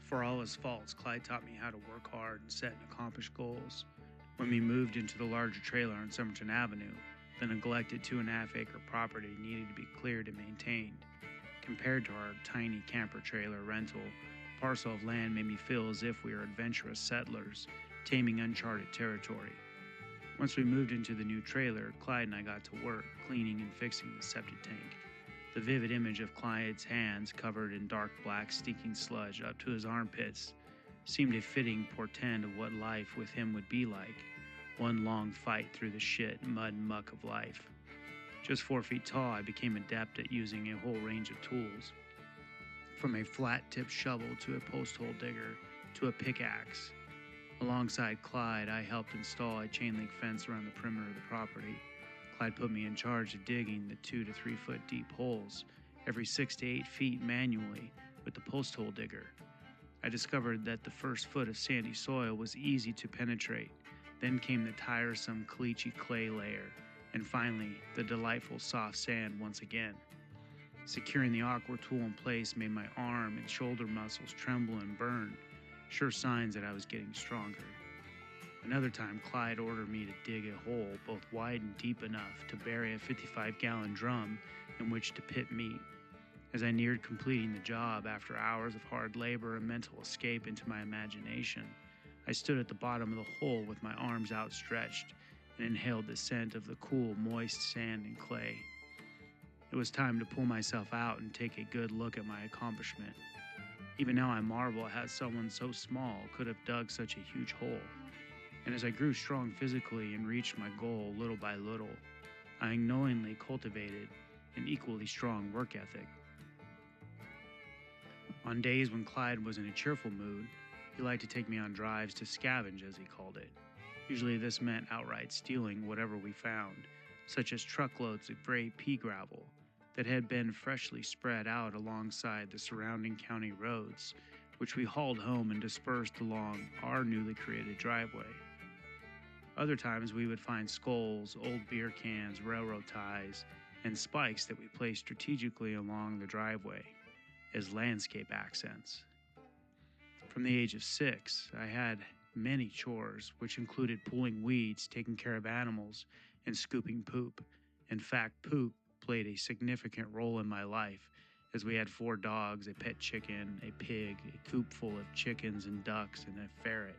For all his faults, Clyde taught me how to work hard and set and accomplish goals. When we moved into the larger trailer on Somerton Avenue, the neglected 2.5 acre property needed to be cleared and maintained. Compared to our tiny camper trailer rental, the parcel of land made me feel as if we were adventurous settlers, taming uncharted territory. Once we moved into the new trailer, Clyde and I got to work cleaning and fixing the septic tank. The vivid image of Clyde's hands covered in dark black stinking sludge up to his armpits seemed a fitting portend of what life with him would be like. One long fight through the shit, mud, and muck of life. Just 4 feet tall, I became adept at using a whole range of tools. From a flat-tipped shovel to a post-hole digger to a pickaxe. Alongside Clyde, I helped install a chain-link fence around the perimeter of the property. Clyde put me in charge of digging the 2 to 3 foot deep holes every 6 to 8 feet manually with the post hole digger. I discovered that the first foot of sandy soil was easy to penetrate. Then came the tiresome caliche clay layer, and finally the delightful soft sand once again. Securing the awkward tool in place made my arm and shoulder muscles tremble and burn, sure signs that I was getting stronger. Another time, Clyde ordered me to dig a hole both wide and deep enough to bury a 55-gallon drum in which to pit meat. As I neared completing the job after hours of hard labor and mental escape into my imagination, I stood at the bottom of the hole with my arms outstretched and inhaled the scent of the cool, moist sand and clay. It was time to pull myself out and take a good look at my accomplishment. Even now I marvel at how someone so small could have dug such a huge hole. And as I grew strong physically and reached my goal little by little, I unknowingly cultivated an equally strong work ethic. On days when Clyde was in a cheerful mood, he liked to take me on drives to scavenge, as he called it. Usually this meant outright stealing whatever we found, such as truckloads of gray pea gravel that had been freshly spread out alongside the surrounding county roads, which we hauled home and dispersed along our newly created driveway. Other times we would find skulls, old beer cans, railroad ties, and spikes that we placed strategically along the driveway as landscape accents. From the age of 6, I had many chores, which included pulling weeds, taking care of animals, and scooping poop. In fact, poop played a significant role in my life, as we had 4 dogs, a pet chicken, a pig, a coop full of chickens and ducks, and a ferret.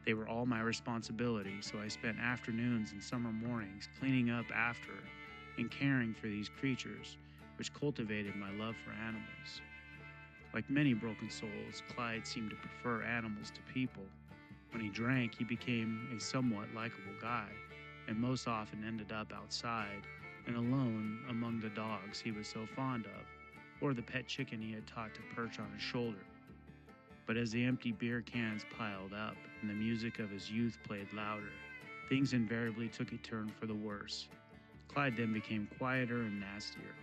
They were all my responsibility, so I spent afternoons and summer mornings cleaning up after and caring for these creatures, which cultivated my love for animals. Like many broken souls, Clyde seemed to prefer animals to people. When he drank, he became a somewhat likable guy, and most often ended up outside and alone among the dogs he was so fond of, or the pet chicken he had taught to perch on his shoulder. But as the empty beer cans piled up and the music of his youth played louder, things invariably took a turn for the worse. Clyde then became quieter and nastier.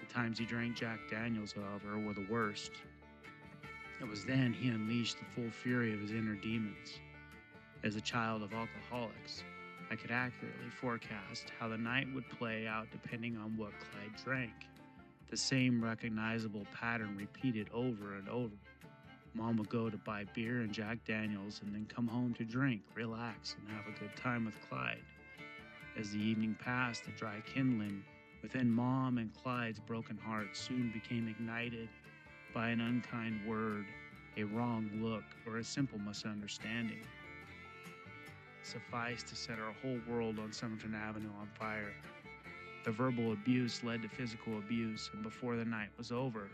The times he drank Jack Daniels, however, were the worst. It was then he unleashed the full fury of his inner demons. As a child of alcoholics, I could accurately forecast how the night would play out depending on what Clyde drank. The same recognizable pattern repeated over and over. Mom would go to buy beer and Jack Daniels and then come home to drink, relax, and have a good time with Clyde. As the evening passed, the dry kindling within Mom and Clyde's broken hearts soon became ignited by an unkind word, a wrong look, or a simple misunderstanding. Suffice to set our whole world on Somerton Avenue on fire. The verbal abuse led to physical abuse, and before the night was over,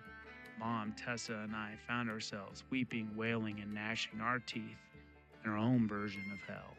Mom, Tessa, and I found ourselves weeping, wailing, and gnashing our teeth in our own version of hell.